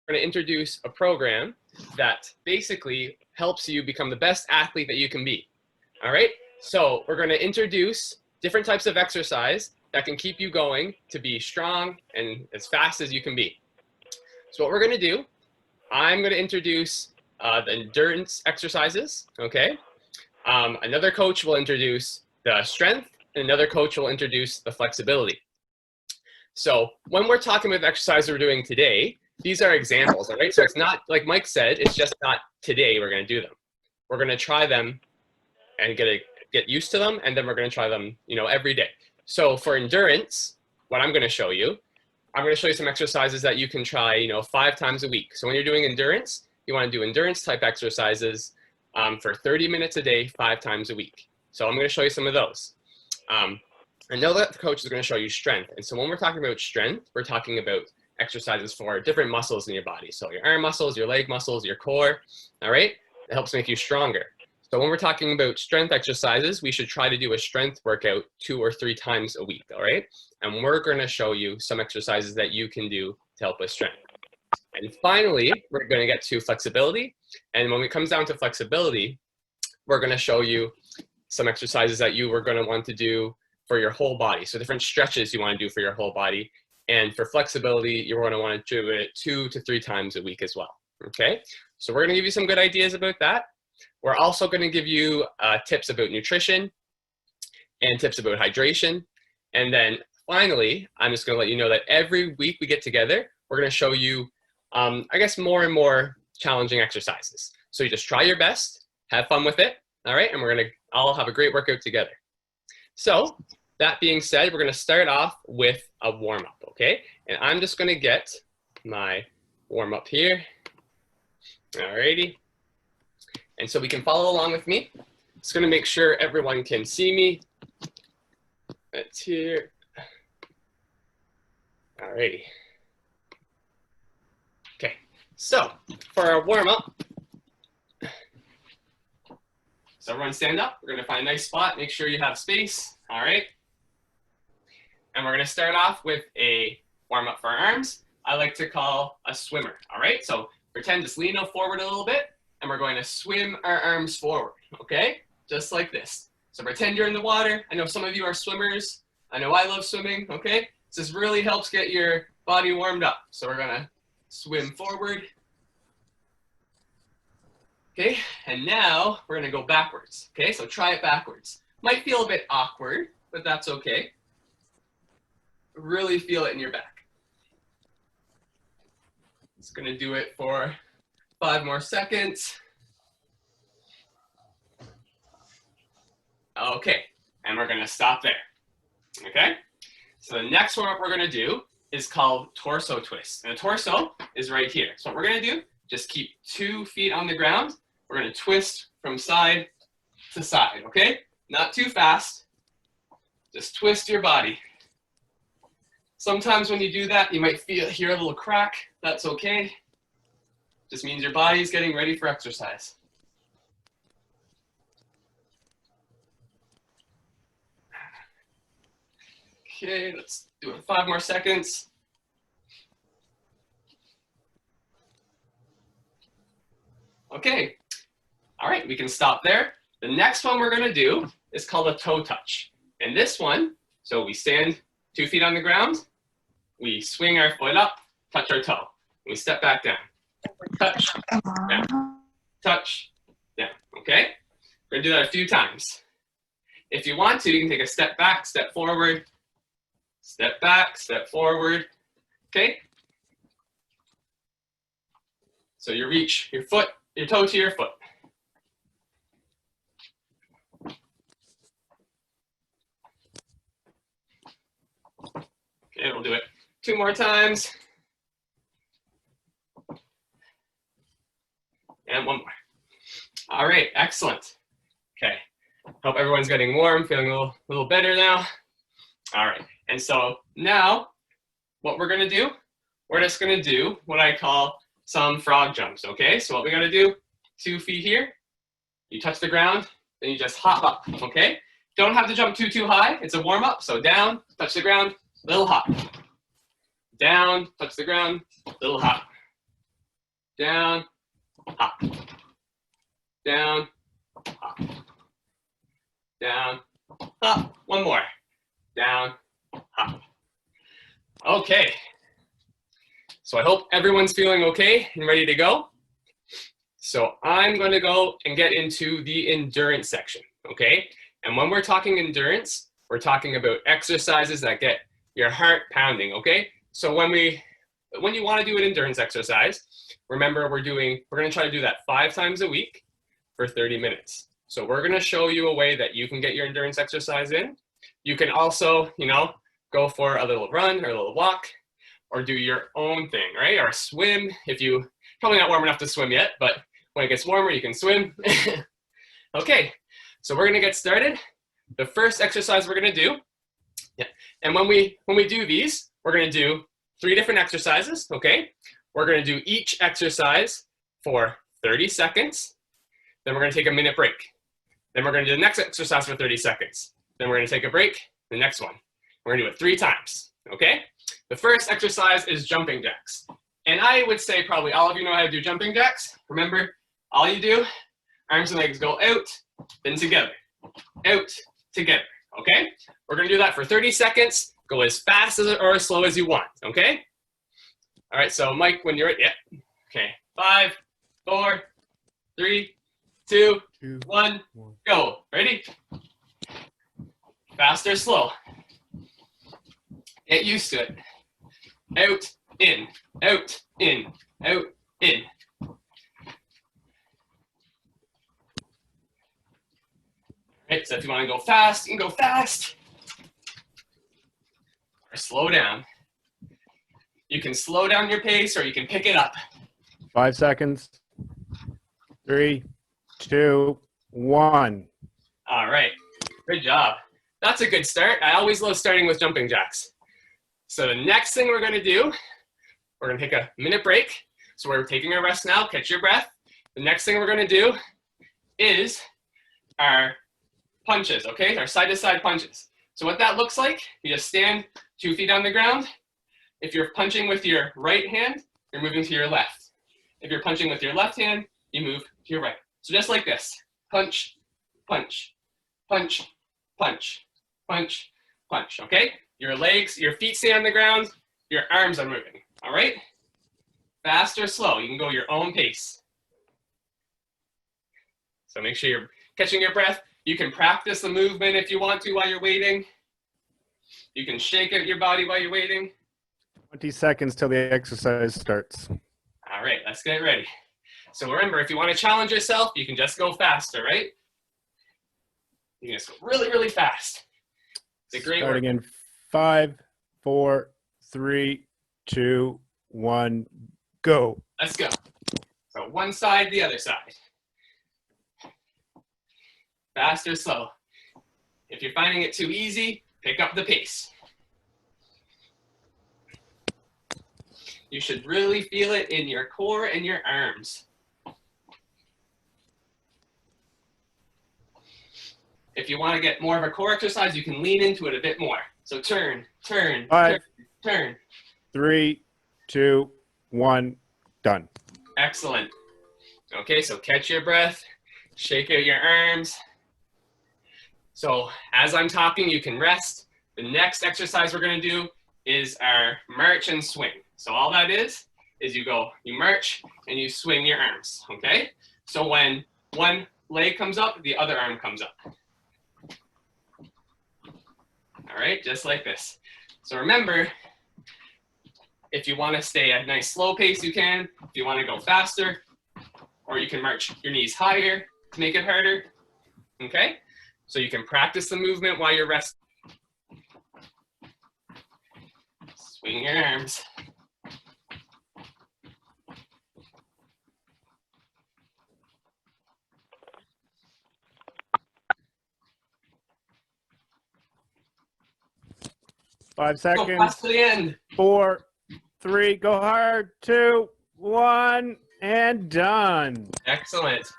we're going to introduce a program that basically helps you become the best athlete that you can be. All right, so we're going to introduce different types of exercise that can keep you going to be strong and as fast as you can be. So what we're going to do, I'm going to introduce the endurance exercises, okay? Another coach will introduce the strength, and another coach will introduce the flexibility. So when we're talking about exercise we're doing today, these are examples, all right? So it's not, like Mike said, it's just not today we're going to do them. We're going to try them and get used to them, and then we're going to try them, every day. So for endurance, what I'm going to show you, I'm going to show you some exercises that you can try, 5 times a week. So when you're doing endurance, you want to do endurance type exercises for 30 minutes a day, 5 times a week. So I'm going to show you some of those. I know that the coach is going to show you strength. And so when we're talking about strength, we're talking about exercises for different muscles in your body. So your arm muscles, your leg muscles, your core, all right? It helps make you stronger. So when we're talking about strength exercises, we should try to do a strength workout 2 or 3 times a week, all right? And we're going to show you some exercises that you can do to help with strength. And finally, we're going to get to flexibility. And when it comes down to flexibility, we're going to show you some exercises that you are going to want to do for your whole body. So different stretches you want to do for your whole body. And for flexibility, you're going to want to do it 2 to 3 times a week as well, okay? So we're going to give you some good ideas about that. We're also going to give you tips about nutrition and tips about hydration. And then finally, I'm just going to let you know that every week we get together, we're going to show you, I guess, more and more challenging exercises. So you just try your best, have fun with it, all right? And we're going to all have a great workout together. So that being said, we're going to start off with a warm-up, okay? And I'm just going to get my warm-up here. All righty. And so we can follow along with me. Just going to make sure everyone can see me. That's here. All righty. Okay, so for our warm-up, so everyone stand up. We're going to find a nice spot. Make sure you have space. All right. And we're going to start off with a warm-up for our arms. I like to call a swimmer. All right. So pretend to lean forward a little bit, and we're going to swim our arms forward. Okay. Just like this. So pretend you're in the water. I know some of you are swimmers. I know I love swimming. Okay. So this really helps get your body warmed up. So we're going to swim forward. Okay, and now we're going to go backwards. Okay, so try it backwards. Might feel a bit awkward, but that's okay. Really feel it in your back. Just going to do it for 5 more seconds. Okay, and we're going to stop there. Okay, so the next warm-up we're going to do is called torso twist. And the torso is right here. So what we're going to do, just keep 2 feet on the ground. We're going to twist from side to side, okay? Not too fast. Just twist your body. Sometimes when you do that, you might hear a little crack. That's okay. Just means your body's getting ready for exercise. Okay, let's do it 5 more seconds. Okay. All right, we can stop there. The next one we're going to do is called a toe touch. And this one, so we stand 2 feet on the ground, we swing our foot up, touch our toe. We step back down. Touch, down. Touch, down. Okay? We're going to do that a few times. If you want to, you can take a step back, step forward, step back, step forward. Okay? So you reach your foot, your toe to your foot. Okay, we'll do it 2 more times. And 1 more. All right, excellent. Okay, hope everyone's getting warm, feeling a little better now. All right, and so now what we're gonna do, we're just gonna do what I call some frog jumps, okay? So what we gotta do, 2 feet here, you touch the ground, then you just hop up, okay? Don't have to jump too high, it's a warm up, so down, touch the ground, little hop. Down, touch the ground, little hop. down, hop, down, hop, down, hop. One more, down, hop. Okay. So I hope everyone's feeling okay and ready to go. So I'm going to go and get into the endurance section, okay? And when we're talking endurance, we're talking about exercises that get your heart pounding, okay? So when you want to do an endurance exercise, remember we're going to try to do that 5 times a week for 30 minutes. So we're going to show you a way that you can get your endurance exercise in. You can also, go for a little run or a little walk or do your own thing, right? Or swim if you, probably not warm enough to swim yet, but when it gets warmer, you can swim. Okay, so we're going to get started. The first exercise we're going to do, and when we do these, we're going to do 3 different exercises, okay? We're going to do each exercise for 30 seconds. Then we're going to take a minute break. Then we're going to do the next exercise for 30 seconds. Then we're going to take a break, the next one. We're going to do it 3 times, okay? The first exercise is jumping jacks. And I would say probably all of you know how to do jumping jacks. Remember, all you do, arms and legs go out, then together, out, together, okay? We're going to do that for 30 seconds. Go as fast or as slow as you want, okay? All right, so Mike, when you're ready, yeah. Okay, 5, 4, 3, 2, 1, go. Ready? Fast or slow? Get used to it. Out, in, out, in, out, in. Right, so if you want to go fast, you can go fast. Or slow down. You can slow down your pace or you can pick it up. 5 seconds. 3, 2, 1. All right, good job. That's a good start. I always love starting with jumping jacks. So the next thing we're going to do, we're going to take a minute break. So we're taking a rest now. Catch your breath. The next thing we're going to do is our punches, okay? Our side-to-side punches. So what that looks like, you just stand 2 feet on the ground. If you're punching with your right hand, you're moving to your left. If you're punching with your left hand, you move to your right. So just like this, punch, punch, punch, punch, punch, punch, okay? Your legs, your feet stay on the ground, your arms are moving, all right? Fast or slow, you can go your own pace. So make sure you're catching your breath. You can practice the movement if you want to while you're waiting. You can shake out your body while you're waiting. 20 seconds till the exercise starts. All right, let's get ready. So remember, if you want to challenge yourself, you can just go faster, right? You can just go really, really fast. It's a great Starting work. in 5, 4, 3, 2, 1, go. Let's go. So one side, the other side. Fast or slow. If you're finding it too easy, pick up the pace. You should really feel it in your core and your arms. If you want to get more of a core exercise, you can lean into it a bit more. So turn, turn, 5, turn. 3, 2, 1, done. Excellent. Okay, so catch your breath, shake out your arms. So as I'm talking, you can rest. The next exercise we're going to do is our march and swing. So all that is you march and you swing your arms, okay? So when one leg comes up, the other arm comes up. All right, just like this. So remember, if you want to stay at a nice slow pace, you can. If you want to go faster, or you can march your knees higher to make it harder, okay? So you can practice the movement while you're resting. Swing your arms. Five Go seconds. fast to the end. 4, 3, go hard. 2, 1, and done. Excellent.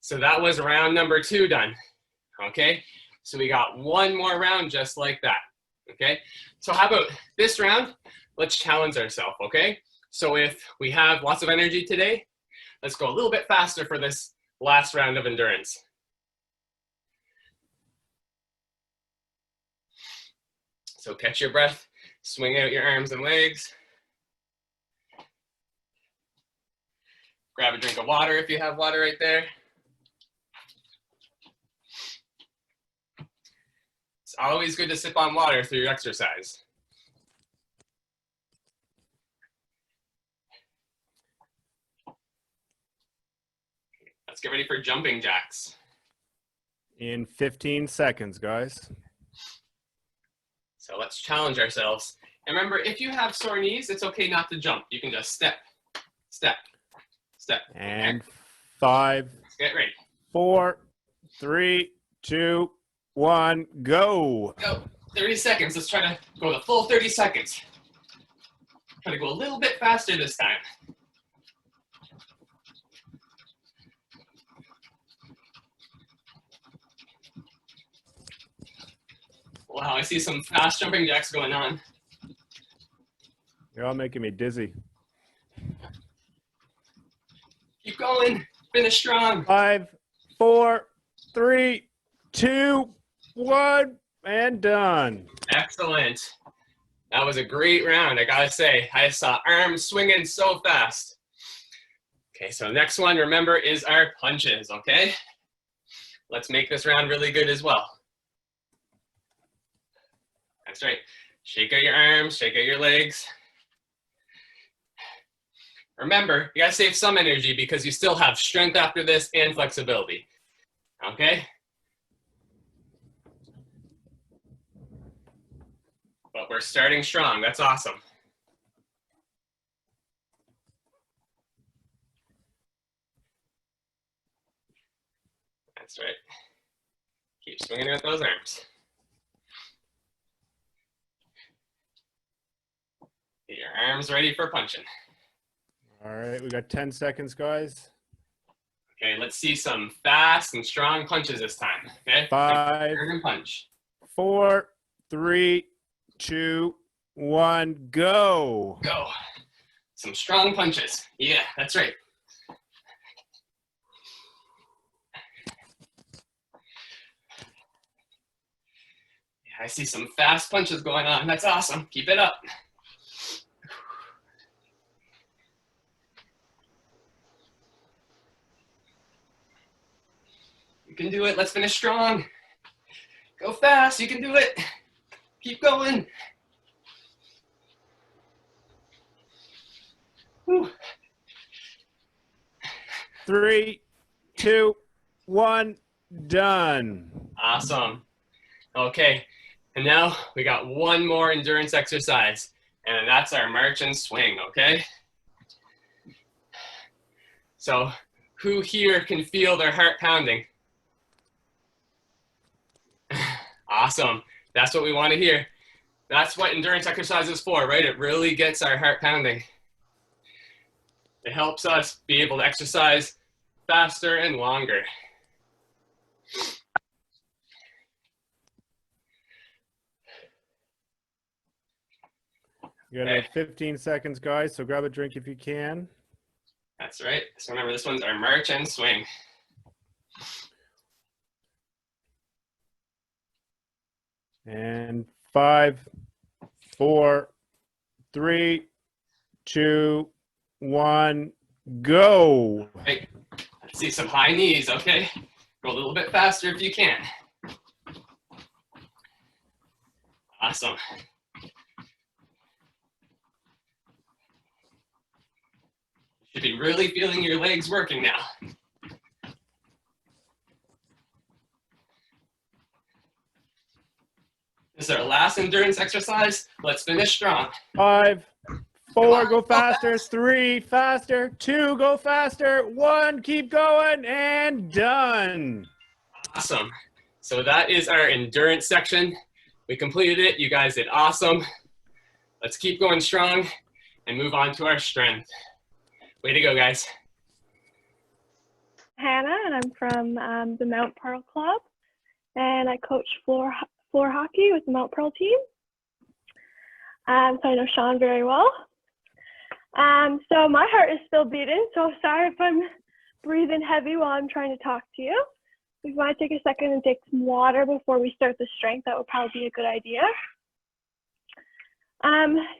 So that was round number 2 done. Okay, so we got one more round just like that. Okay, so how about this round? Let's challenge ourselves, okay? So if we have lots of energy today, let's go a little bit faster for this last round of endurance. So catch your breath, swing out your arms and legs. Grab a drink of water if you have water right there. It's always good to sip on water through your exercise. Let's get ready for jumping jacks. In 15 seconds, guys. So let's challenge ourselves. And remember, if you have sore knees, it's okay not to jump. You can just step, step, step. And 5, Let's get ready. 4, 3, 2, 1, go. Go. 30 seconds. Let's try to go the full 30 seconds. Try to go a little bit faster this time. Wow, I see some fast jumping jacks going on. You're all making me dizzy. Keep going. Finish strong. 5, 4, 3, 2, 1, and done. Excellent. That was a great round, I gotta say. I saw arms swinging so fast. Okay, so next one, remember, is our punches, okay? Let's make this round really good as well. That's right. Shake out your arms, shake out your legs. Remember, you gotta save some energy because you still have strength after this and flexibility, okay? But we're starting strong, that's awesome. That's right. Keep swinging with those arms. Get your arms ready for punching. All right, we got 10 seconds, guys. Okay, let's see some fast and strong punches this time, okay? 5, Turn and punch. 4, 3, 2, 1, go. Go. Some strong punches. Yeah, that's right. Yeah, I see some fast punches going on. That's awesome. Keep it up. You can do it. Let's finish strong. Go fast. You can do it. Keep going. Whew. 3, 2, 1, done. Awesome. Okay, and now we got one more endurance exercise, and that's our march and swing, okay? So who here can feel their heart pounding? Awesome. That's what we want to hear. That's what endurance exercise is for, right? It really gets our heart pounding. It helps us be able to exercise faster and longer. You got about 15 seconds, guys, so grab a drink if you can. That's right. So remember, this one's our march and swing. And 5, 4, 3, 2, 1, go. Right. Let's see some high knees, okay? Go a little bit faster if you can. Awesome. You should be really feeling your legs working now. This is our last endurance exercise. Let's finish strong. 5, 4, go faster. 3, faster. 2, go faster. 1, keep going, and done. Awesome. So that is our endurance section. We completed it. You guys did awesome. Let's keep going strong and move on to our strength. Way to go, guys. Hannah, and I'm from the Mount Pearl Club, and I coach floor hockey with the Mount Pearl team. So I know Sean very well. So my heart is still beating, so sorry if I'm breathing heavy while I'm trying to talk to you. If you want to take a second and take some water before we start the strength, that would probably be a good idea.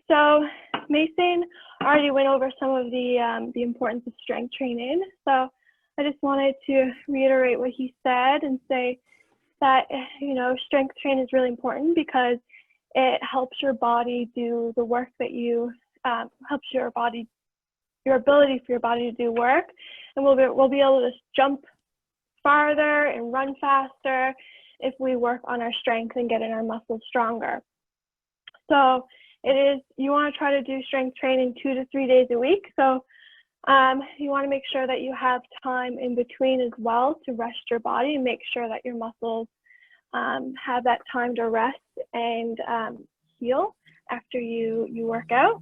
So Mason already went over some of the importance of strength training. So I just wanted to reiterate what he said and say that, you know, strength training is really important because it helps your body do the work that you, helps your ability for your body to do work. And we'll be able to jump farther and run faster if we work on our strength and getting our muscles stronger. So you want to try to do strength training 2 to 3 days a week. So you want to make sure that you have time in between as well to rest your body and make sure that your muscles have that time to rest and heal after you work out.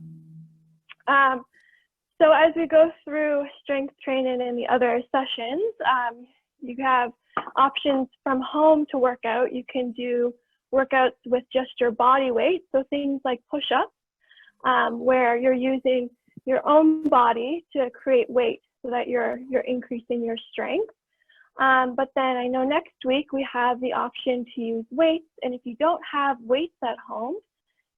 So as we go through strength training in the other sessions, you have options from home to work out. You can do workouts with just your body weight, so things like push-ups, where you're using your own body to create weight so that you're increasing your strength. But then I know next week we have the option to use weights, and if you don't have weights at home,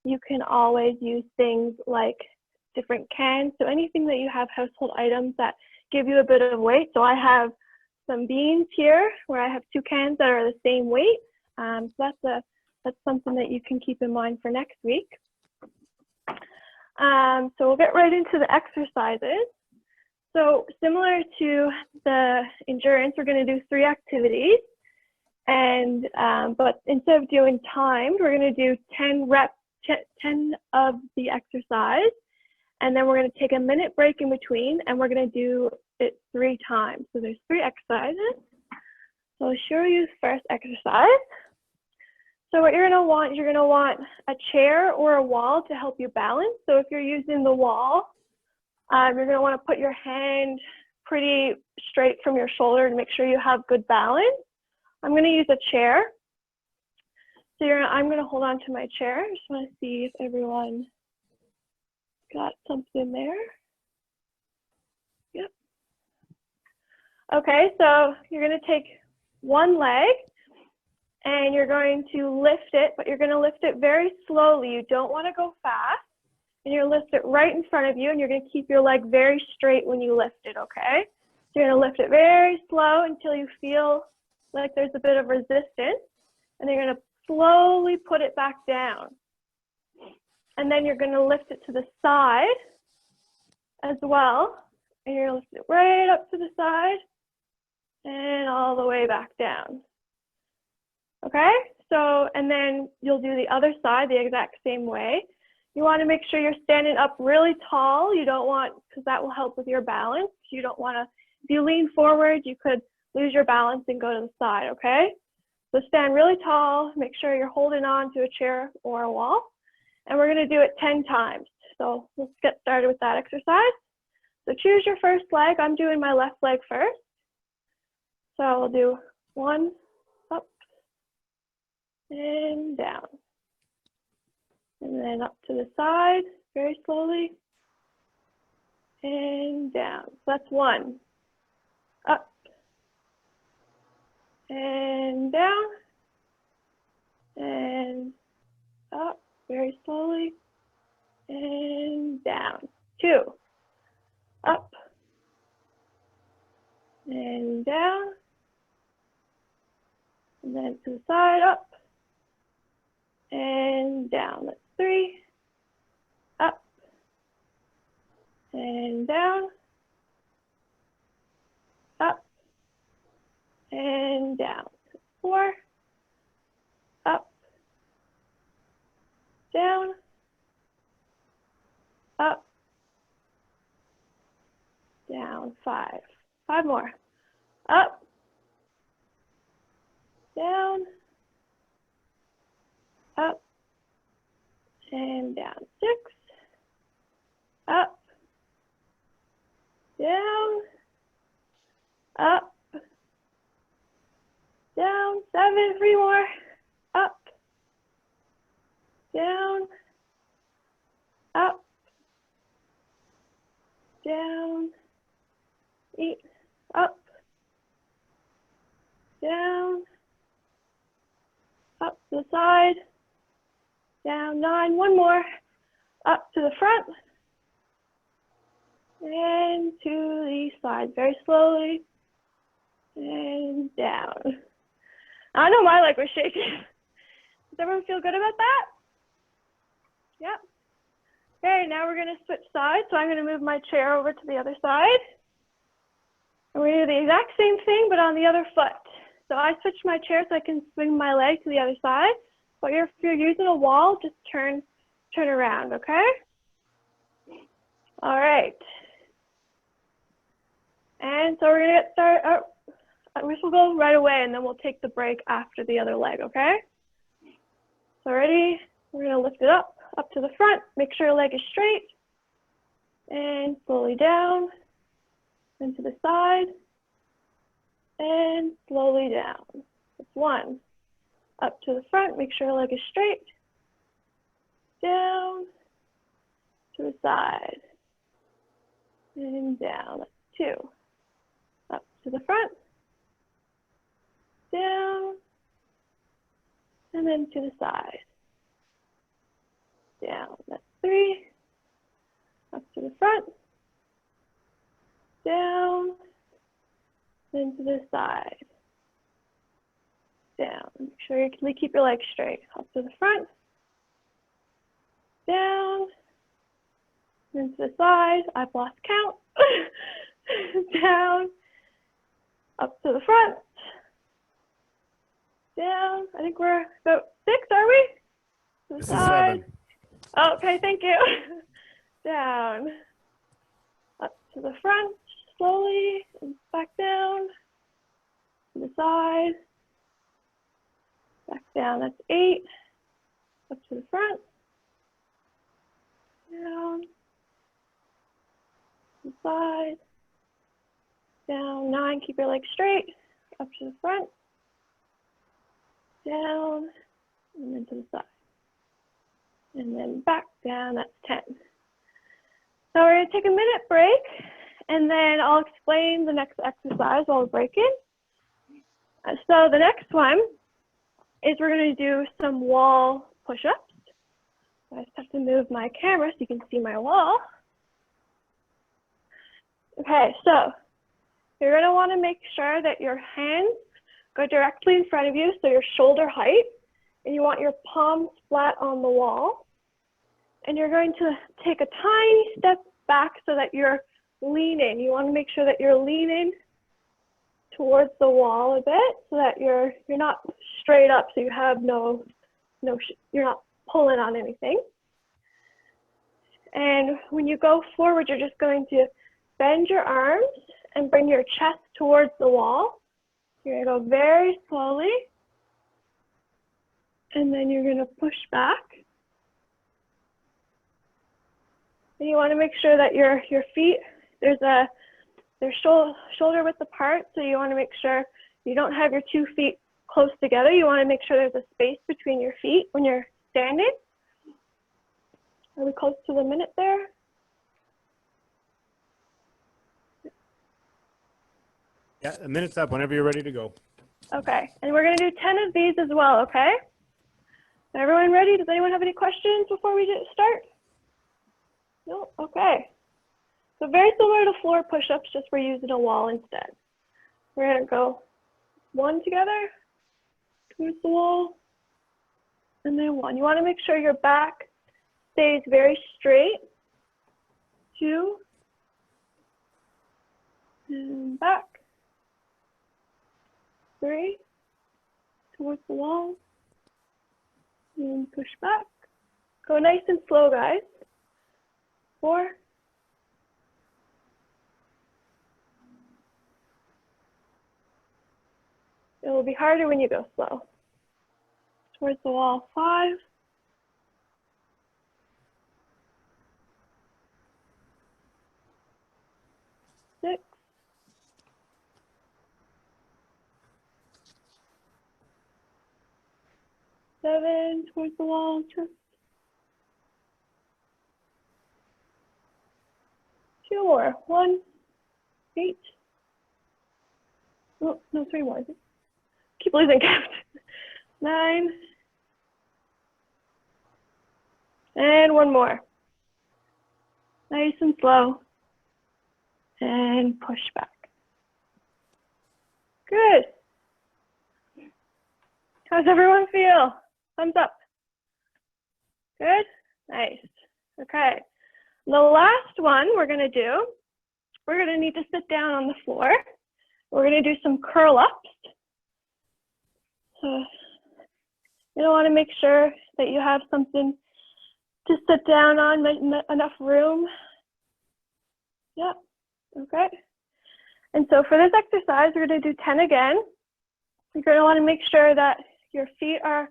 you can always use things like different cans, so anything that you have household items that give you a bit of weight. So I have some beans here where I have 2 cans that are the same weight. So that's something that you can keep in mind for next week. So we'll get right into the exercises. So similar to the endurance, we're going to do 3 activities. And but instead of doing timed, we're going to do 10 reps, 10 of the exercise. And then we're going to take a minute break in between, and we're going to do it 3 times. So there's 3 exercises. So I'll show you the first exercise. So what you're going to want a chair or a wall to help you balance. So if you're using the wall, you're going to want to put your hand pretty straight from your shoulder to make sure you have good balance. I'm going to use a chair. So I'm going to hold on to my chair. I just want to see if everyone got something there. Yep. Okay, so you're going to take one leg and you're going to lift it, but you're going to lift it very slowly. You don't want to go fast. And you're going to lift it right in front of you, and you're going to keep your leg very straight when you lift it, okay? So you're going to lift it very slow until you feel like there's a bit of resistance, and you're going to slowly put it back down. And then you're going to lift it to the side as well, and you're going to lift it right up to the side and all the way back down. Okay? So, and then you'll do the other side the exact same way. You want to make sure you're standing up really tall. You don't want, because that will help with your balance. You don't want to, if you lean forward, you could lose your balance and go to the side, okay? So stand really tall, make sure you're holding on to a chair or a wall, and we're going to do it 10 times. So let's get started with that exercise. So choose your first leg. I'm doing my left leg first. So we'll do 1, up, and down. And then up to the side, very slowly, and down. So that's 1, up, and down, and up, very slowly, and down. 2, up, and down, and then to the side, up, and down. That's 3, up, and down, up, and down. 4, up, down, up, down. 5. 5 more. Up, down, up, and down. 6, up, down, up, down. 7, 3 more, up, down, up, down, up to the side, down 9, one more, up to the front, and to the side, very slowly, and down. I know my leg was shaking. Does everyone feel good about that? Yep. Okay, now we're gonna switch sides. So I'm gonna move my chair over to the other side. And we're gonna do the exact same thing, but on the other foot. So I switched my chair so I can swing my leg to the other side. But if you're using a wall, just turn around, okay? All right. And so we're gonna get started. This will go right away, and then we'll take the break after the other leg, okay? So ready? We're gonna lift it up to the front. Make sure your leg is straight. And slowly down, and to the side, and slowly down. That's 1. Up to the front, make sure your leg is straight. Down, to the side, and down. That's 2. Up to the front, down, and then to the side. Down, that's 3. Up to the front, down, then to the side. Down, make sure you can keep your legs straight. Up to the front, down, then to the side. I've lost count. Down, up to the front, down. I think we're about 6, are we? To the This is side. 7. Okay, thank you. Down, up to the front, slowly, and back down, to the side, back down, that's 8, up to the front, down, to the side, down, 9, keep your legs straight, up to the front, down, and then to the side. And then back down, that's 10. So we're gonna take a minute break, and then I'll explain the next exercise while we're breaking. So the next one is we're gonna do some wall push-ups. I just have to move my camera so you can see my wall. Okay, so you're gonna wanna make sure that your hands go directly in front of you, so your shoulder height, and you want your palms flat on the wall. And you're going to take a tiny step back so that you're leaning. You want to make sure that you're leaning towards the wall a bit so that you're not straight up, so you have you're not pulling on anything. And when you go forward, you're just going to bend your arms and bring your chest towards the wall. You're going to go very slowly, and then you're going to push back. And you want to make sure that your feet, they're shoulder width apart, so you want to make sure you don't have your 2 feet close together. You want to make sure there's a space between your feet when you're standing. Are we close to the minute there? Yeah, a minute's up whenever you're ready to go. Okay, and we're going to do 10 of these as well, okay? Everyone ready? Does anyone have any questions before we start? No? Okay. So very similar to floor push-ups, just we're using a wall instead. We're going to go 1 together, towards the wall, and then 1. You want to make sure your back stays very straight. 2, and back. 3, towards the wall, and push back. Go nice and slow, guys. 4, it will be harder when you go slow. Towards the wall, 5, 6, 7, towards the wall, just 2 more, 1, 8, oh, no, 3 more, Keep losing count. 9. And one more. Nice and slow. And push back. Good. How's everyone feel? Thumbs up. Good? Nice. Okay. The last one we're going to do, we're going to need to sit down on the floor. We're going to do some curl ups. So you want to make sure that you have something to sit down on, enough room. Yep. Okay. And so for this exercise, we're going to do 10 again. You're going to want to make sure that your feet are,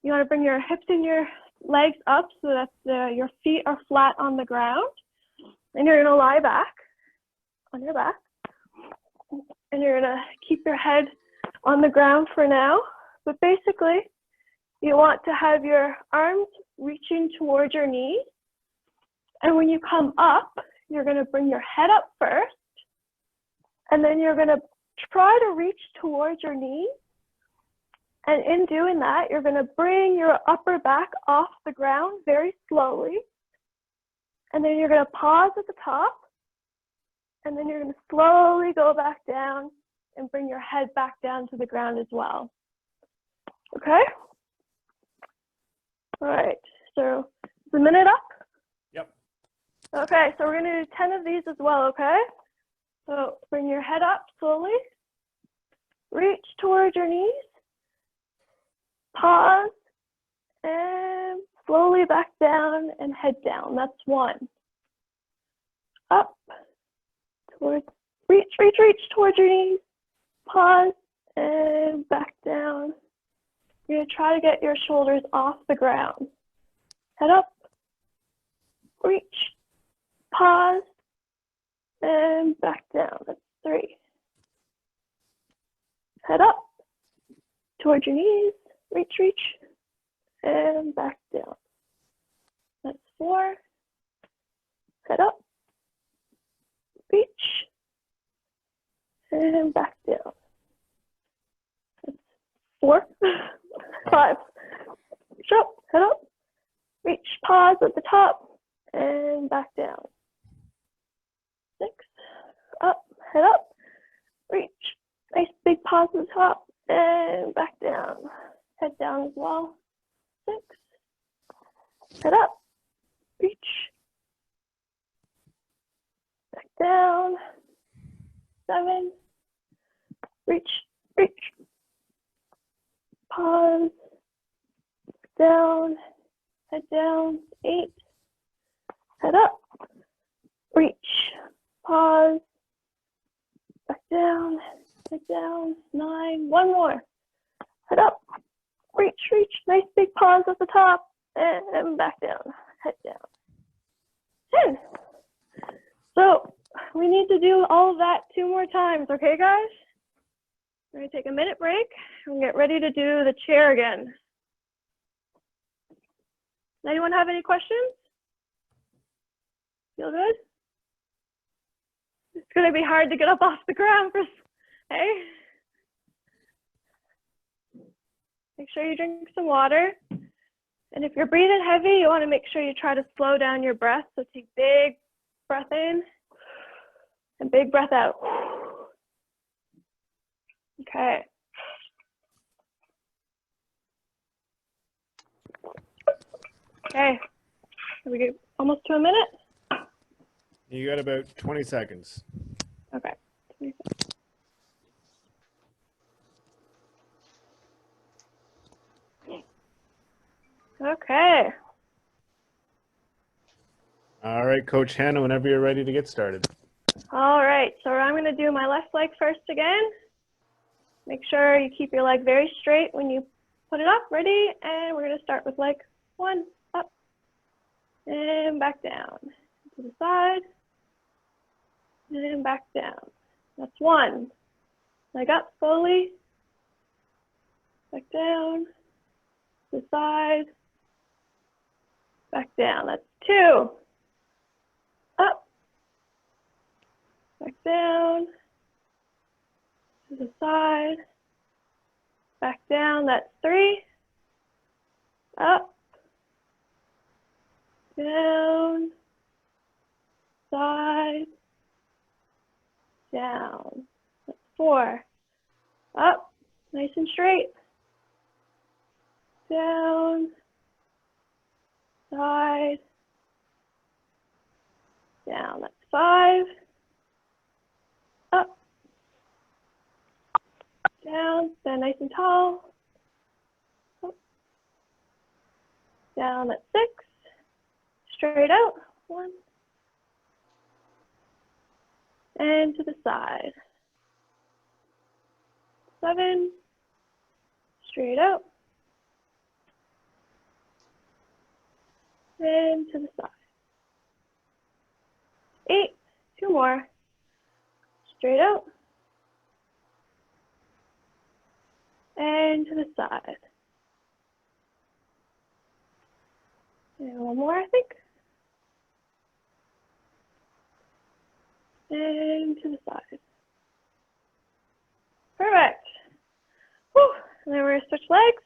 you want to bring your hips and your legs up so that your feet are flat on the ground. And you're going to lie back on your back. And you're going to keep your head on the ground for now. But basically, you want to have your arms reaching towards your knees. And when you come up, you're going to bring your head up first. And then you're going to try to reach towards your knees. And in doing that, you're going to bring your upper back off the ground very slowly. And then you're going to pause at the top. And then you're going to slowly go back down and bring your head back down to the ground as well. Okay? All right. So is the minute up? Yep. Okay, so we're going to do 10 of these as well, okay? So bring your head up slowly. Reach towards your knees. Pause. And slowly back down and head down. That's 1. Up. Towards, reach towards your knees. Pause. And back down. You're going to try to get your shoulders off the ground. Head up. Reach. Pause. And back down. That's 3. Head up. Towards your knees. Reach. And back down. That's 4. Head up. Reach. And back down. That's 4. 5. Reach up. Head up. Reach. Pause at the top. And back down. 6. Up. Head up. Reach. Nice big pause at the top. And back down. Head down as well. 6. Head up. Reach. Back down. 7. Reach. Pause. Down. Head down. 8. Head up. Reach. Pause. Back down. Head down. 9. One more. Head up. Reach. Nice big pause at the top. And back down. Head down. 10. So we need to do all of that 2 more times. Okay, guys? We're going to take a minute break and get ready to do the chair again. Anyone have any questions? Feel good? It's going to be hard to get up off the ground for, hey? Make sure you drink some water. And if you're breathing heavy, you want to make sure you try to slow down your breath. So take big breath in and big breath out. Okay. Okay. Are we get almost to a minute? You got about 20 seconds. Okay. Okay. All right, Coach Hannah, whenever you're ready to get started. All right. So I'm going to do my left leg first again. Make sure you keep your leg very straight when you put it up. Ready? And we're going to start with leg 1. Up. And back down. To the side. And back down. That's 1. Leg up slowly. Back down. To the side. Back down. That's 2. Up. Back down. To the side. back down, that's 3, up, down, side, down, that's 4, up, nice and straight, down, side, down, that's 5, up, down, stand nice and tall, up, down, that's 6, straight out, 1, and to the side, 7, straight out, and to the side, 8, 2 more, straight out, and to the side. And 1 more, I think. And to the side. Perfect. Whew. And then we're going to switch legs.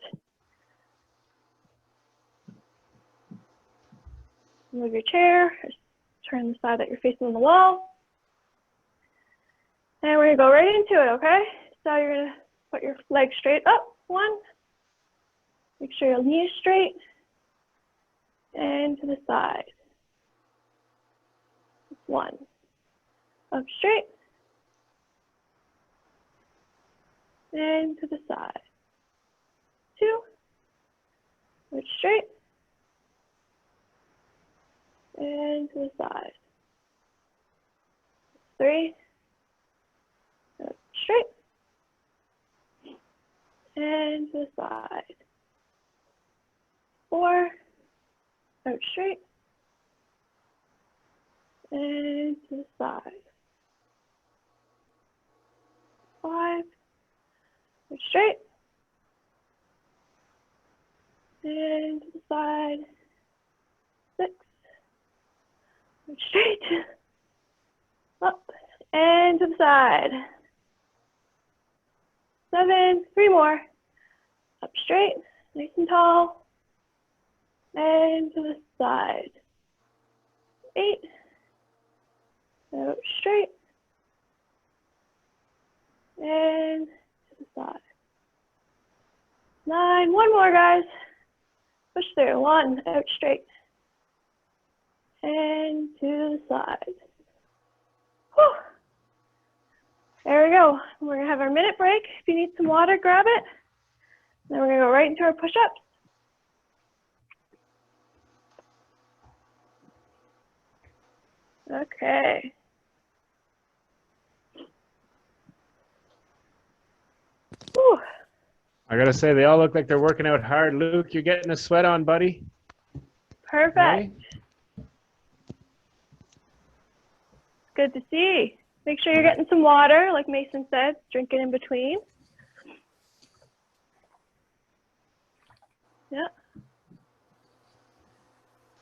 Move your chair. Just turn the side that you're facing on the wall. And we're going to go right into it, okay? So you're going to put your legs straight up. 1. Make sure your knee is straight. And to the side. 1. Up straight. And to the side. 2. Switch straight. And to the side. 3. Up straight. And to the side. 4. Out straight. And to the side. 5. Out straight. And to the side. 6. Out straight. Up. And to the side. 7. 3 more. Up straight. Nice and tall. And to the side. 8. Out straight. And to the side. 9. 1 more, guys. Push through. 1. Out straight. And to the side. Whew. There we go. We're going to have our minute break. If you need some water, grab it. Then we're going to go right into our push-ups. Okay. Whew. I gotta say, they all look like they're working out hard. Luke, you're getting a sweat on, buddy. Perfect. Hey? Good to see. Make sure you're getting some water, like Mason said, drink it in between. Yeah.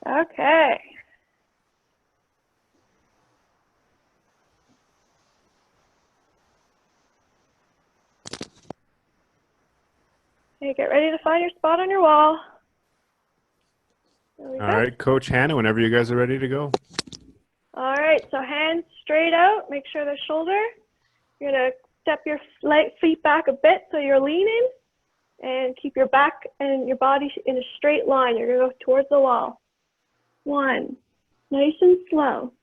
Okay. Okay, get ready to find your spot on your wall. There we go. All right, Coach Hannah, whenever you guys are ready to go. All right, so hands straight out. Make sure the shoulder. You're going to step your feet back a bit so you're leaning. And keep your back and your body in a straight line. You're going to go towards the wall. 1. Nice and slow.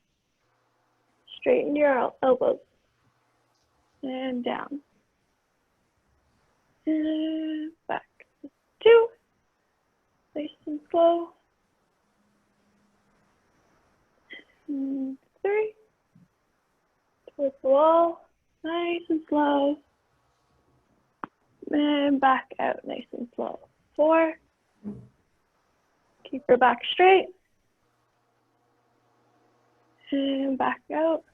Straighten your elbows. And down. And back. 2. Nice and slow. And 3. Towards the wall. Nice and slow. And back out nice and slow. 4. Keep your back straight. And back out.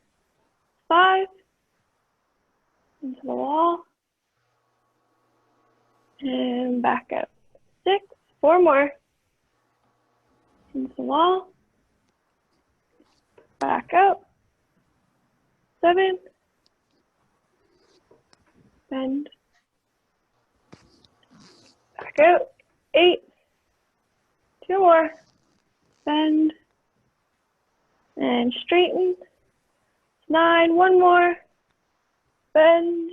5. Into the wall. And back out. 6. 4 more. Into the wall. Back out. 7. Bend. back out. 8. 2 more. Bend. And straighten. 9. 1 more. Bend.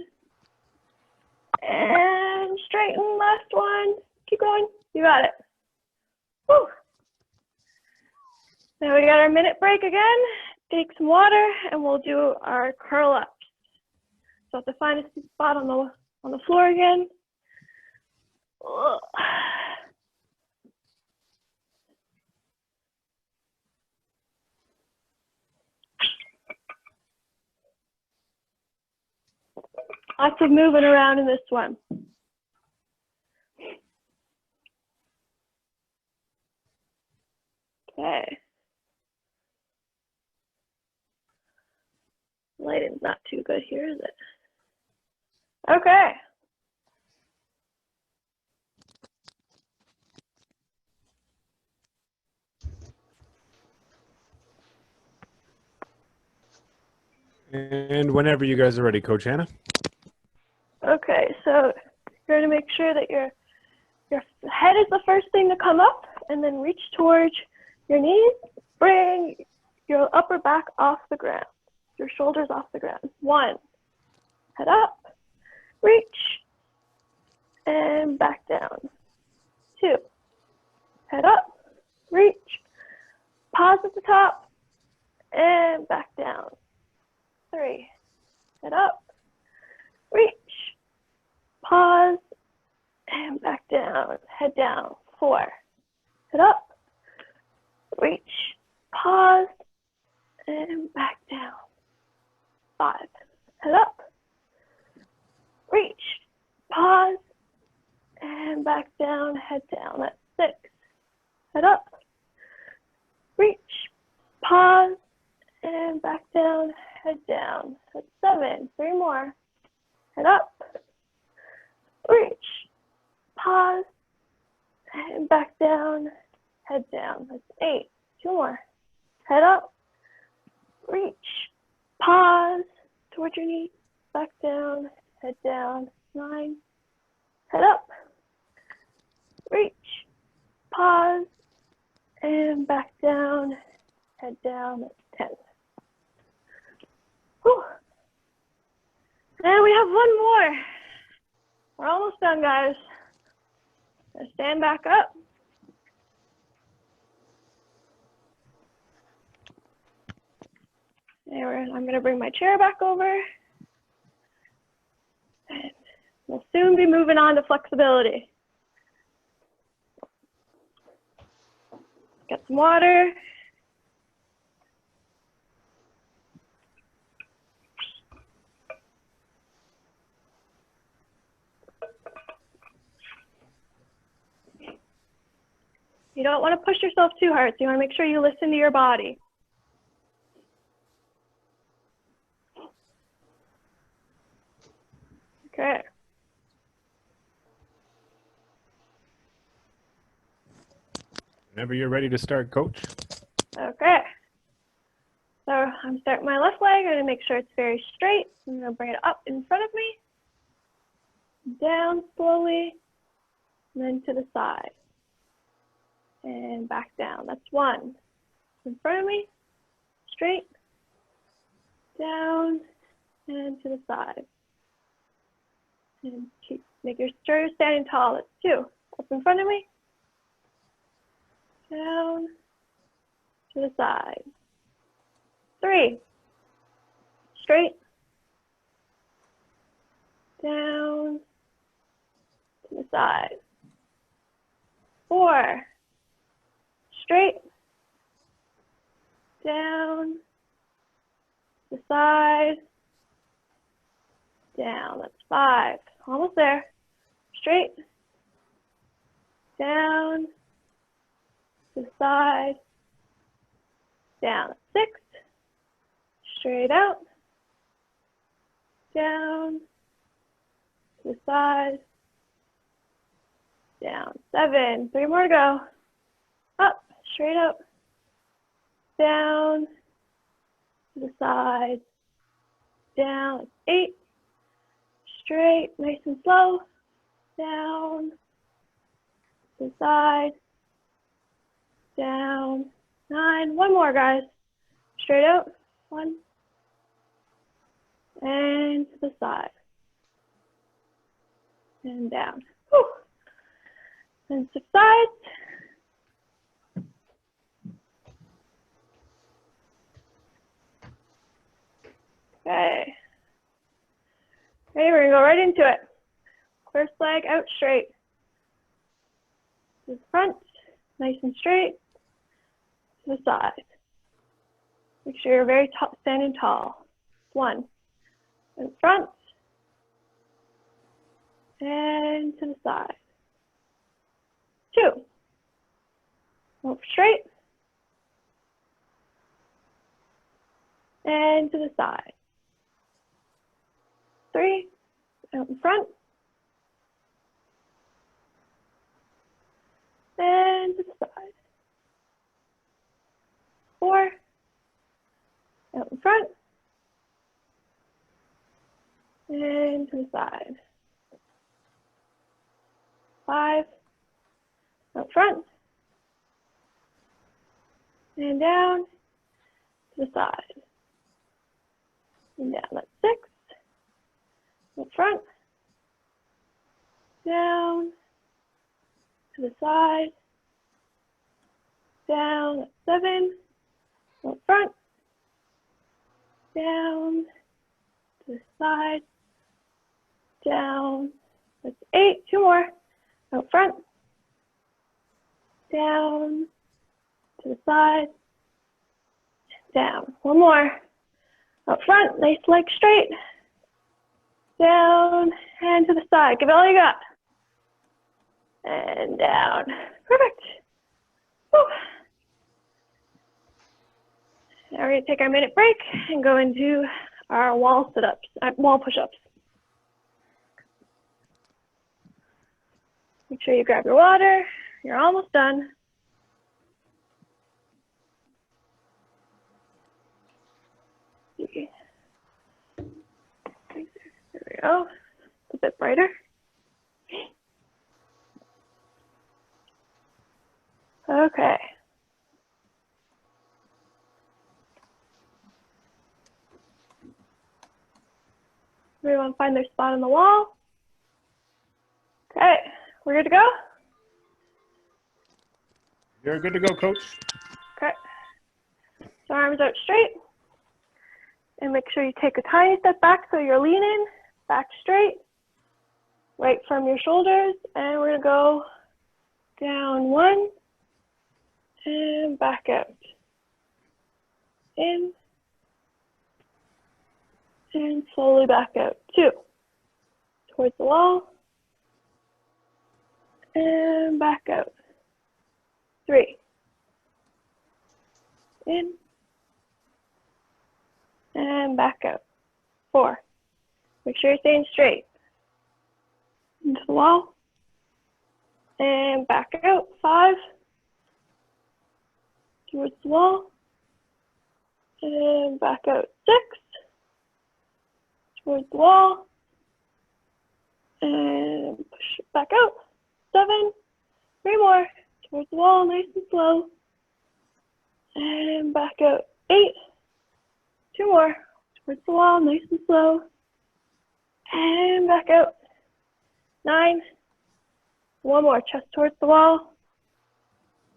And straighten. Last one. Keep going. You got it. Whew. Now we got our minute break again. Take some water and we'll do our curl ups. So have to find a spot on the floor again. Ugh. Lots of moving around in this one. Okay. Lighting's not too good here, is it? Okay. And whenever you guys are ready, Coach Hannah. Okay, so you're going to make sure that your head is the first thing to come up, and then reach towards your knees. Bring your upper back off the ground, your shoulders off the ground. 1, head up, reach, and back down. 2, head up, reach, pause at the top, and back down. 3, head up, reach, pause, and back down, head down. 4, head up, reach, pause, and back down. 5, head up, reach, pause, and back down, head down. That's 6, head up, reach, pause, and back down, head down. That's 7, 3 more. Head up, reach, pause, and back down, head down. That's 8, 2 more. Head up, reach, pause, towards your knees, back down, head down. 9, head up, reach, pause, and back down, head down. That's 10. Whew. And we have 1 more. We're almost done, guys. Now stand back up. And I'm going to bring my chair back over. And we'll soon be moving on to flexibility. Get some water. You don't want to push yourself too hard, so you want to make sure you listen to your body. Okay. Whenever you're ready to start, Coach. Okay. So I'm starting my left leg. I'm going to make sure it's very straight. I'm going to bring it up in front of me, down slowly, and then to the side. And back down. That's 1. In front of me, straight, down, and to the side. And make sure you're standing tall. That's 2. Up in front of me, down, to the side. 3, straight, down, to the side. 4, straight, down, to the side, down. That's 5. Almost there. Straight, down, to the side, down. That's 6. Straight out, down, to the side, down. 7. 3 more to go. Up, straight up, down, to the side, down. 8. Straight, nice and slow, down, to the side, down, 9. One more, guys. Straight out, 1, and to the side, and down. Whew. And subside. Okay. Okay, we're gonna go right into it. First leg out straight. To the front, nice and straight. To the side. Make sure you're very tall, standing tall. 1. In front. And to the side. 2. Move straight. And to the side. 3. Out in front. And to the side. 4. Out in front. And to the side. 5. Out front. And down to the side. And down, that's 6. Up front. Down to the side. Down, that's 7. Up front. Down to the side. Down, that's 8. 2 more. Out front. Down to the side. Down. 1 more. Up front, nice leg straight. Down and to the side. Give it all you got. And down. Perfect. Whew. Now we're going to take our minute break and go into our wall sit-ups, wall push-ups. Make sure you grab your water. You're almost done. There we go. A bit brighter. Okay. Everyone find their spot on the wall. Okay, we're good to go? You're good to go, Coach. Okay. So arms out straight. And make sure you take a tiny step back so you're leaning, back straight, right from your shoulders. And we're gonna go down 1 and back out. In and slowly back out. 2, towards the wall and back out. 3, in and back out. 4, make sure you're staying straight. Into the wall and back out. 5, towards the wall and back out. 6, towards the wall and push it back out. 7, 3 more, towards the wall, nice and slow, and back out. 8, 2 more, towards the wall, nice and slow, and back out. 9, 1 more, chest towards the wall,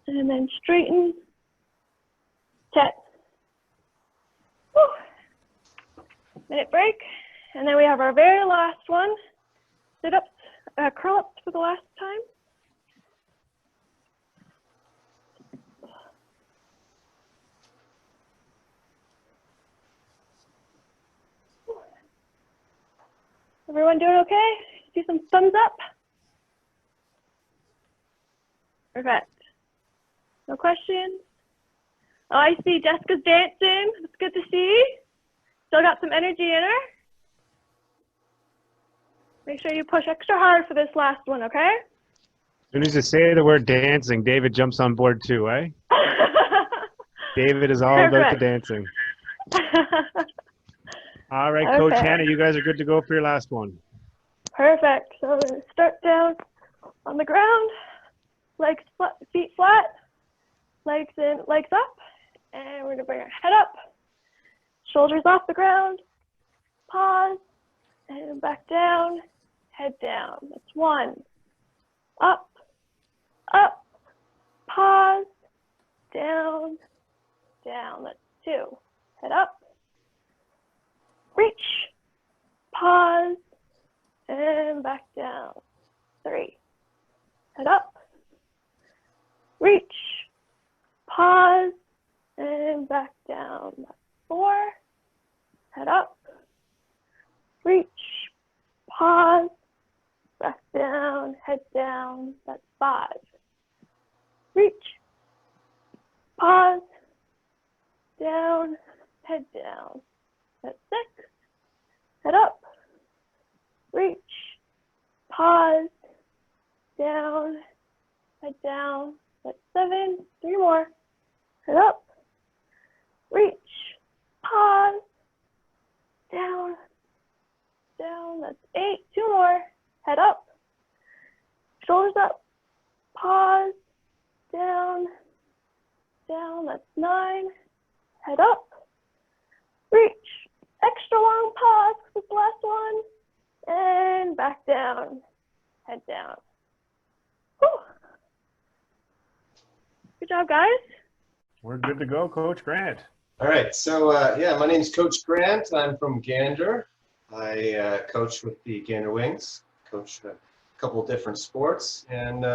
and then straighten. 10. Woo. Minute break, and then we have our very last one, sit-ups, curl-ups for the last time. Everyone doing okay? See some thumbs up? Perfect. No questions? Oh, I see Jessica's dancing. It's good to see. Still got some energy in her. Make sure you push extra hard for this last one, okay? As soon as you say the word dancing, David jumps on board too, eh? David is all about the dancing. All right, Coach Hannah, you guys are good to go for your last one. Perfect. So we're going to start down on the ground. legs flat, feet flat, legs in, legs up, and we're gonna bring our head up, shoulders off the ground, pause, and back down, head down. That's 1. Up, up, pause, down, down. That's 2. Head up, reach, pause, and back down. 3. Head up, reach, pause, and back down. That's 4. Head up, reach, pause, back down, head down. That's 5. Reach, pause, down, head down. That's 6. Head up, reach, pause, down, head down. That's 7. 3 more. Head up, reach, pause, down, down. That's 8. 2 more. Head up, shoulders up, pause, down, down. That's 9. Head up, reach, extra long pause for the last one, and back down, head down. Whew. Good job, guys. We're good to go, Coach Grant. All right, so yeah, my name's Coach Grant. I'm from Gander. I coach with the Gander Wings, coach a couple of different sports, and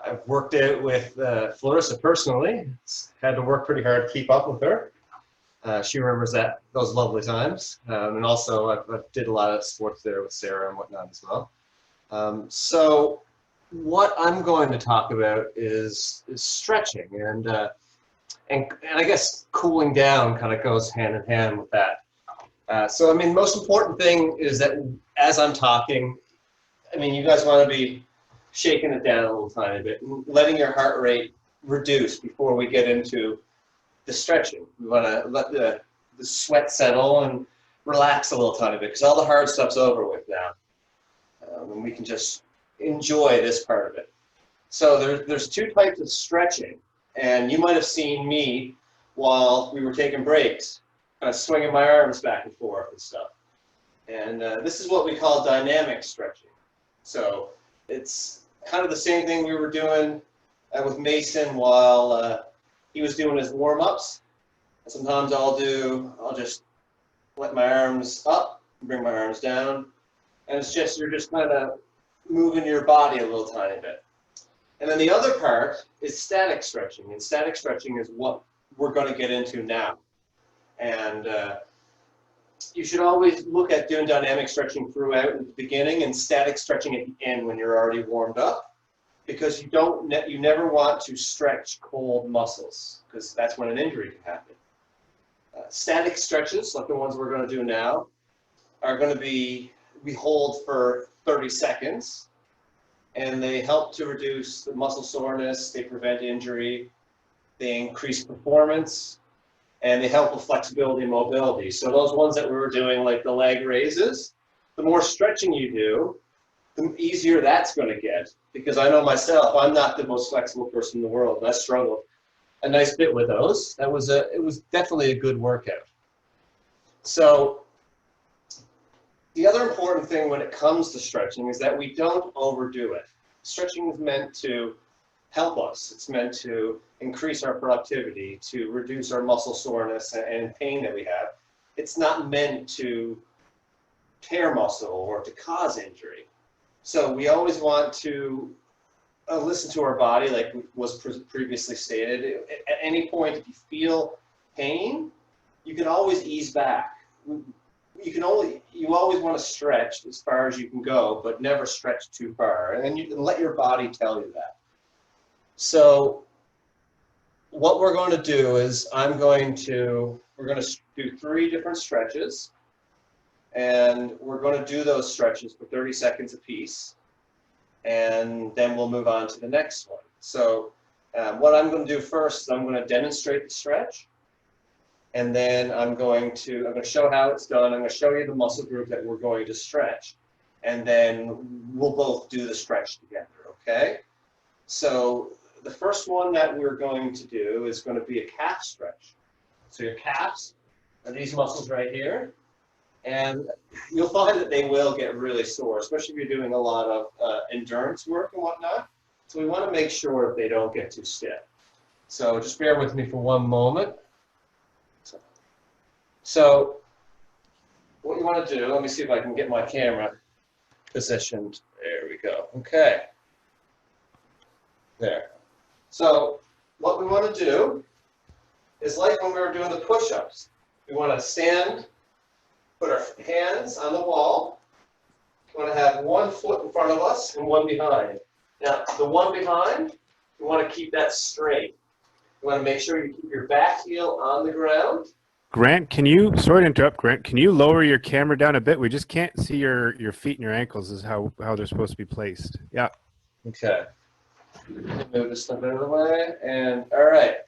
I've worked out with Florissa personally. Had to work pretty hard to keep up with her. She remembers those lovely times, and also I did a lot of sports there with Sarah and whatnot as well. So what I'm going to talk about is stretching, and I guess cooling down kind of goes hand in hand with that. So I mean, most important thing is that as I'm talking, I mean, you guys want to be shaking it down a little tiny bit, and letting your heart rate reduce before we get into the stretching. We want to let the sweat settle and relax a little tiny bit, because all the hard stuff's over with now, and we can just enjoy this part of it. So there's 2 types of stretching, and you might have seen me while we were taking breaks, kind of swinging my arms back and forth and stuff. And this is what we call dynamic stretching. So it's kind of the same thing we were doing with Mason while he was doing his warm-ups. Sometimes I'll just let my arms up, bring my arms down, and it's just, you're just kind of moving your body a little tiny bit. And then the other part is static stretching, and static stretching is what we're going to get into now. And you should always look at doing dynamic stretching throughout at the beginning and static stretching at the end when you're already warmed up, because you never want to stretch cold muscles, because that's when an injury can happen. Static stretches, like the ones we're going to do now, are going to be, we hold for 30 seconds, and they help to reduce the muscle soreness, they prevent injury, they increase performance, and they help with flexibility and mobility. So those ones that we were doing, like the leg raises, the more stretching you do, the easier that's going to get. Because I know myself, I'm not the most flexible person in the world, and I struggled a nice bit with those. It was definitely a good workout. So the other important thing when it comes to stretching is that we don't overdo it. Stretching is meant to help us. It's meant to increase our productivity, to reduce our muscle soreness and pain that we have. It's not meant to tear muscle or to cause injury. So we always want to listen to our body, like was previously stated. At any point, if you feel pain, you can always ease back. You always want to stretch as far as you can go, but never stretch too far. And then you can let your body tell you that. So what we're going to do is we're going to do 3 different stretches, and we're going to do those stretches for 30 seconds apiece, and then we'll move on to the next one. So what I'm going to do first is I'm going to demonstrate the stretch, and then I'm going to show how it's done. I'm going to show you the muscle group that we're going to stretch, and then we'll both do the stretch together, okay? So the first one that we're going to do is going to be a calf stretch. So your calves are these muscles right here. And you'll find that they will get really sore, especially if you're doing a lot of endurance work and whatnot. So we want to make sure that they don't get too stiff. So just bear with me for one moment. So what you want to do, let me see if I can get my camera positioned. There we go. Okay. There. So what we want to do is like when we were doing the push-ups. We want to stand, put our hands on the wall. We want to have one foot in front of us and one behind. Now, the one behind, you want to keep that straight. You want to make sure you keep your back heel on the ground. Grant, can you, sorry to interrupt, Grant, can you lower your camera down a bit? We just can't see your feet and your ankles is how they're supposed to be placed. Yeah. Okay. Move this stuff out of the way, and all right.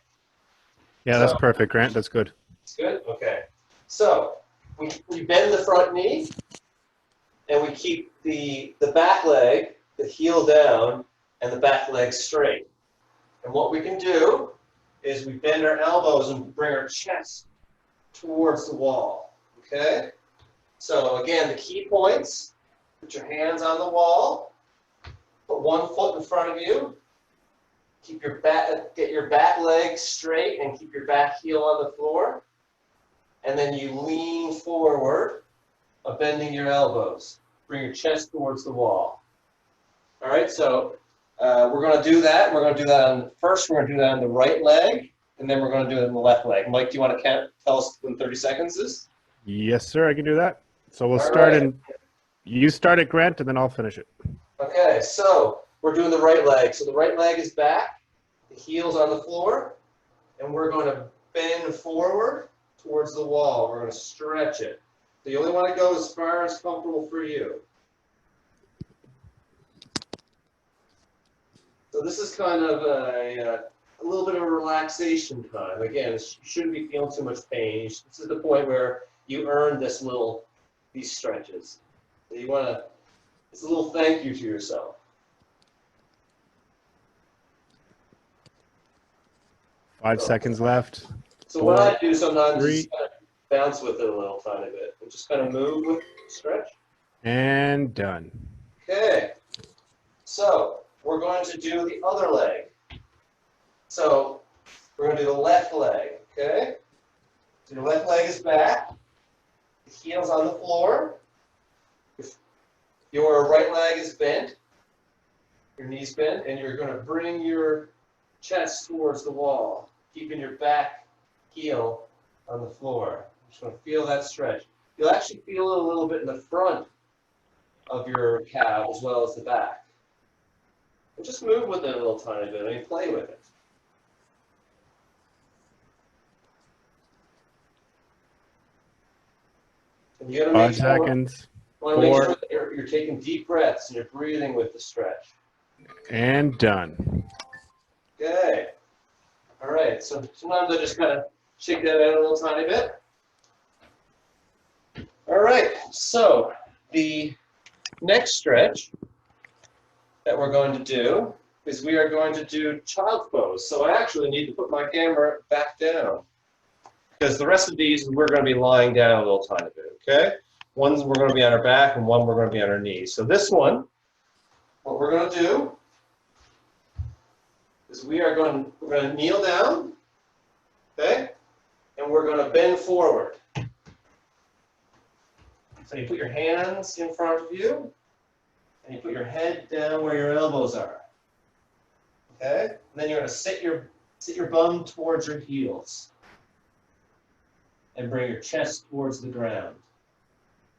Yeah, that's perfect, Grant. That's good. It's good? Okay. So we bend the front knee, and we keep the back leg, the heel down, and the back leg straight. And what we can do is we bend our elbows and bring our chest towards the wall. Okay? So again, the key points, put your hands on the wall, put one foot in front of you, keep your get your back leg straight and keep your back heel on the floor. And then you lean forward, bending your elbows. Bring your chest towards the wall. All right, so we're going to do that. We're going to do that on, first we're going to do that on the right leg, and then we're going to do it on the left leg. Mike, do you want to tell us when 30 seconds is? Yes, sir, I can do that. So we'll All start right. you start it, Grant, and then I'll finish it. Okay, so we're doing the right leg. So the right leg is back, the heel's on the floor, and we're going to bend forward towards the wall. We're going to stretch it. So you only want to go as far as comfortable for you. So this is kind of a little bit of a relaxation time. Again, you shouldn't be feeling too much pain. This is the point where you earn these stretches. So you want to, it's a little thank you to yourself. Five seconds left. So what I do sometimes Three. is kind of bounce with it a little tiny bit. And just kind of move with stretch. And done. Okay. So we're going to do the other leg. So we're going to do the left leg. Okay. So your left leg is back. The heel's on the floor. Your right leg is bent. Your knee's bent, and you're going to bring your chest towards the wall, keeping your back heel on the floor. Just want to feel that stretch. You'll actually feel it a little bit in the front of your calf as well as the back. And just move with it a little tiny bit. I mean, play with it. And you got to make 5 seconds. Want to make 4. sure that you're taking deep breaths and you're breathing with the stretch. And done. Okay. All right. So sometimes I just kind of shake that out a little tiny bit. All right. So the next stretch that we're going to do is we are going to do child's pose. So I actually need to put my camera back down because the rest of these we're going to be lying down a little tiny bit. Okay. One's we're going to be on our back and one we're going to be on our knees. So this one, what we're going to do is we're going to kneel down, okay, and we're going to bend forward. So you put your hands in front of you, and you put your head down where your elbows are, okay. And then you're going to sit your bum towards your heels, and bring your chest towards the ground.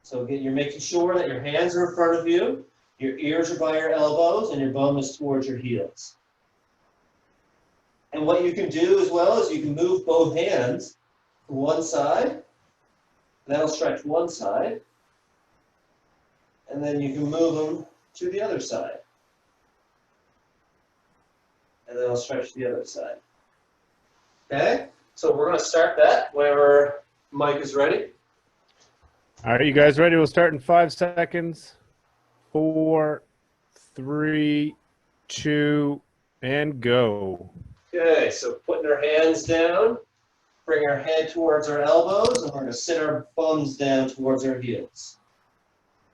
So again, you're making sure that your hands are in front of you, your ears are by your elbows, and your bum is towards your heels. And what you can do as well is you can move both hands to one side. That'll stretch one side. And then you can move them to the other side. And that'll stretch the other side. Okay? So we're going to start that whenever Mike is ready. All right, you guys ready? We'll start in 5 seconds. 4, 3, 2, and go. Okay, so putting our hands down, bring our head towards our elbows, and we're going to sit our bums down towards our heels.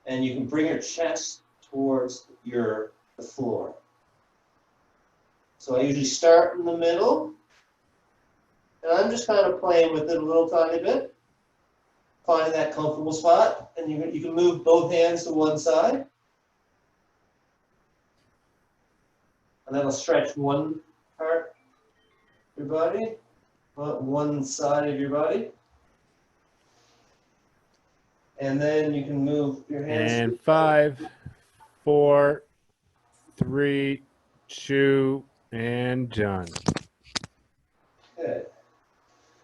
And you can bring your chest towards the floor. So I usually start in the middle, and I'm just kind of playing with it a little tiny bit, finding that comfortable spot, and you can move both hands to one side. And that'll stretch one part of your body, one side of your body. And then you can move your hands. And 5, 4, 3, 2, and done. Okay.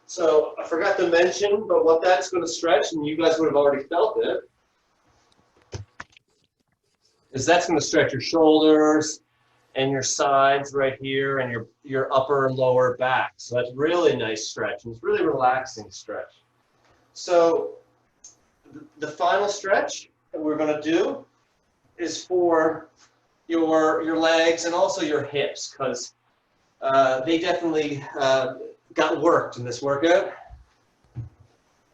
So I forgot to mention, but what that's going to stretch, and you guys would have already felt it, is that's going to stretch your shoulders and your sides right here and your upper and lower back. So that's really nice stretch, and it's really relaxing stretch. So the final stretch that we're going to do is for your legs and also your hips, because they definitely got worked in this workout.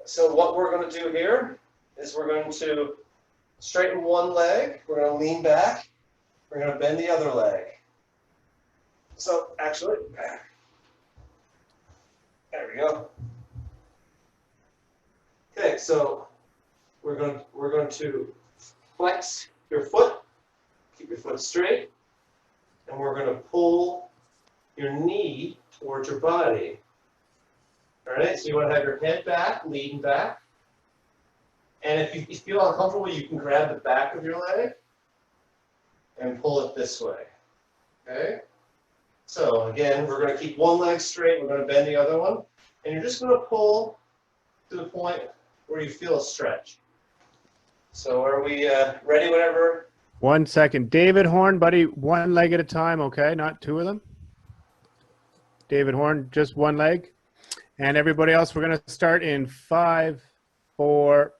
So what we're going to do here is we're going to straighten one leg, we're going to lean back, we're going to bend the other leg. So actually, there we go. Okay, so we're going to flex your foot, keep your foot straight, and we're going to pull your knee towards your body. All right, so you want to have your head back, lean back. And if you feel uncomfortable, you can grab the back of your leg and pull it this way. Okay? So again, we're going to keep one leg straight, we're going to bend the other one, and you're just going to pull to the point where you feel a stretch. So are we ready whenever? 1 second. David Horn, buddy, one leg at a time, okay? Not two of them. David Horn, just one leg. And everybody else, we're going to start in 5, 4,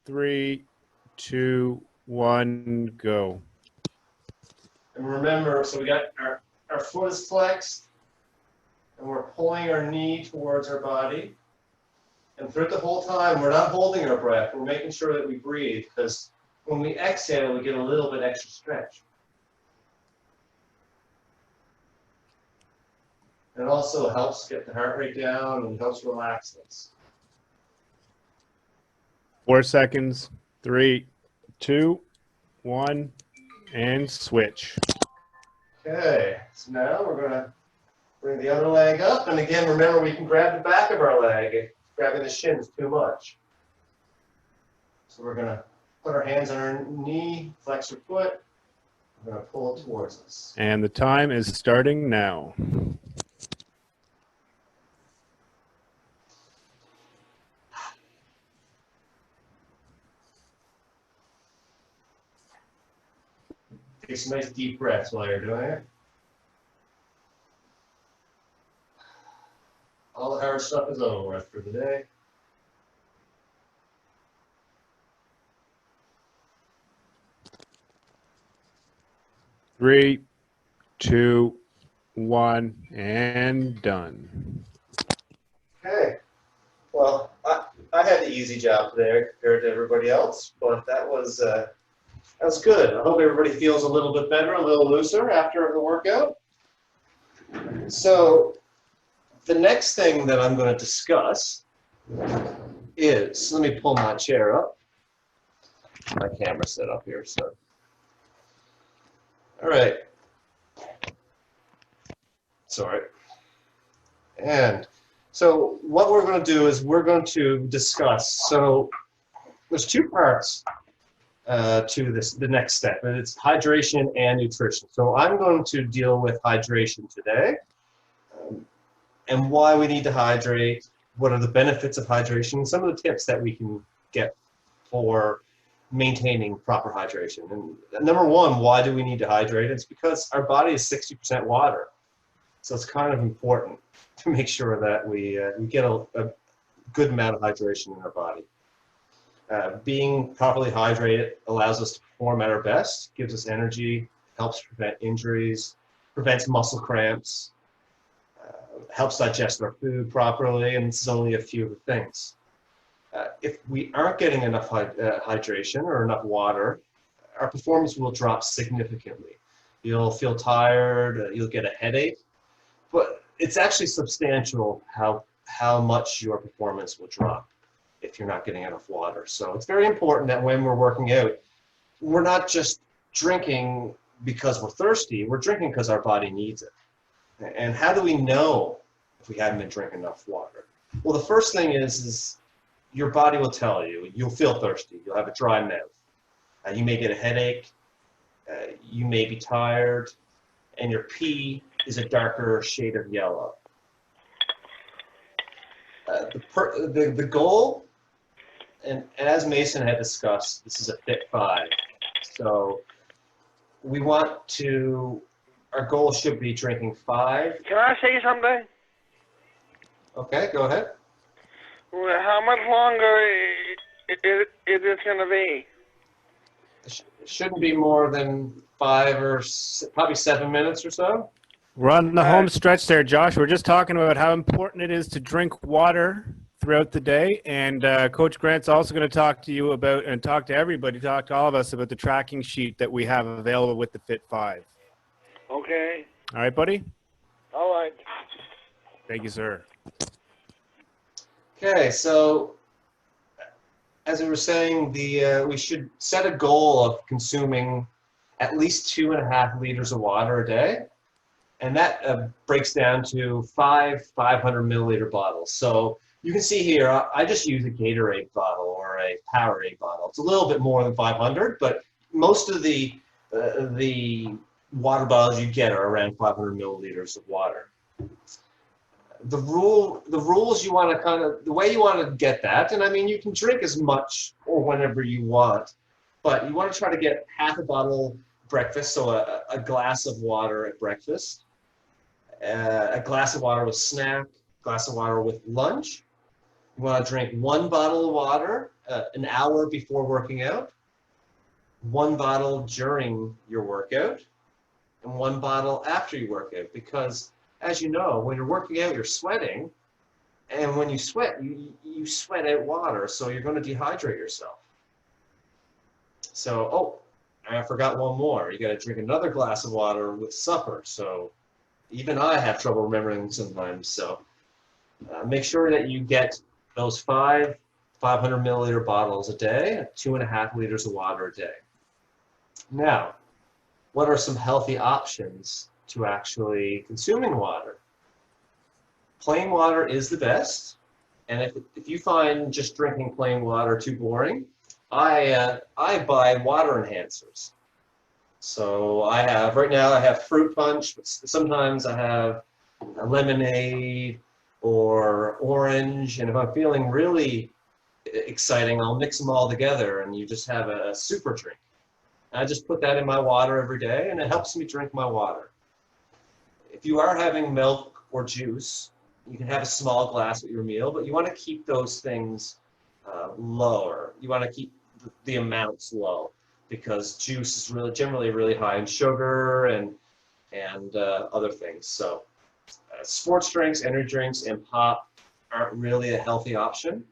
3, 2, 1, go. And remember, so we got our foot is flexed, and we're pulling our knee towards our body. And throughout the whole time, we're not holding our breath. We're making sure that we breathe, because when we exhale, we get a little bit extra stretch. And it also helps get the heart rate down and helps relax us. 4 seconds. 3, 2, 1, and switch. Okay, so now we're going to bring the other leg up. And again, remember, we can grab the back of our leg if grabbing the shins too much. So we're going to put our hands on our knee, flex your foot. We're going to pull it towards us. And the time is starting now. Take some nice deep breaths while you're doing it. All the hard stuff is over with for the day. Three, 2, 1, and done. Okay. Well, I had the easy job today compared to everybody else, but that was good. I hope everybody feels a little bit better, a little looser after the workout. So the next thing that I'm going to discuss is, let me pull my chair up. My camera set up here, so. All right. Sorry. And so what we're going to do is we're going to discuss, so there's two parts to the next step, and it's hydration and nutrition. So I'm going to deal with hydration today, and why we need to hydrate, what are the benefits of hydration, and some of the tips that we can get for maintaining proper hydration. And number one, why do we need to hydrate? It's because our body is 60% water. So it's kind of important to make sure that we get a good amount of hydration in our body. Being properly hydrated allows us to perform at our best, gives us energy, helps prevent injuries, prevents muscle cramps, helps digest our food properly, and this is only a few of the things. If we aren't getting enough hydration or enough water, our performance will drop significantly. You'll feel tired, you'll get a headache, but it's actually substantial how much your performance will drop if you're not getting enough water. So it's very important that when we're working out, we're not just drinking because we're thirsty, we're drinking because our body needs it. And how do we know if we haven't been drinking enough water? Well, the first thing is your body will tell you. You'll feel thirsty. You'll have a dry mouth. You may get a headache. You may be tired. And your pee is a darker shade of yellow. The goal, and as Mason had discussed, this is a Fit 5. So we want to, our goal should be drinking 5. Can I say something? Okay, go ahead. Well, how much longer is it going to be? It shouldn't be more than 5 or probably 7 minutes or so. We're on the home stretch there, Josh. We're just talking about how important it is to drink water throughout the day. And Coach Grant's also going to talk to you about, and talk to everybody, talk to all of us about the tracking sheet that we have available with the Fit 5. Okay. All right, buddy? All right. Thank you, sir. Okay, so as we were saying, we should set a goal of consuming at least 2.5 liters of water a day. And that breaks down to 5 500 milliliter bottles. So you can see here, I just use a Gatorade bottle or a Powerade bottle. It's a little bit more than 500, but most of the water bottles you get are around 500 milliliters of water. The rules you want to the way you want to get that, and I mean, you can drink as much or whenever you want, but you want to try to get half a bottle breakfast, so a glass of water at breakfast, a glass of water with snack, glass of water with lunch. You want to drink 1 bottle of water an hour before working out, 1 bottle during your workout, and 1 bottle after you work out, because as you know, when you're working out, you're sweating, and when you sweat, you sweat out water, so you're going to dehydrate yourself. So, oh, I forgot one more. You got to drink another glass of water with supper. So even I have trouble remembering sometimes. So make sure that you get those 5 500 milliliter bottles a day, 2.5 liters of water a day. Now, what are some healthy options to actually consuming water? Plain water is the best. And if you find just drinking plain water too boring, I buy water enhancers. So right now I have fruit punch, but sometimes I have a lemonade or orange, and if I'm feeling really exciting, I'll mix them all together and you just have a super drink. I just put that in my water every day and it helps me drink my water. If you are having milk or juice, you can have a small glass with your meal, but you want to keep those things lower. You want to keep the amounts low, because juice is generally really high in sugar and other things. So sports drinks, energy drinks, and pop aren't really a healthy option.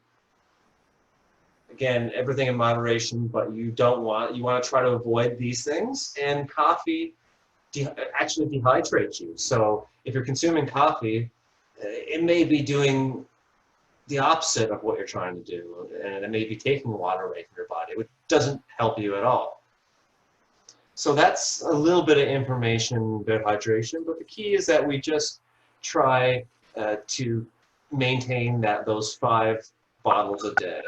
Again, everything in moderation, but you want to try to avoid these things. And coffee actually dehydrates you. So if you're consuming coffee, it may be doing the opposite of what you're trying to do, and it may be taking water away from your body, which doesn't help you at all. So that's a little bit of information about hydration, but the key is that we just try to maintain those 5 bottles a day.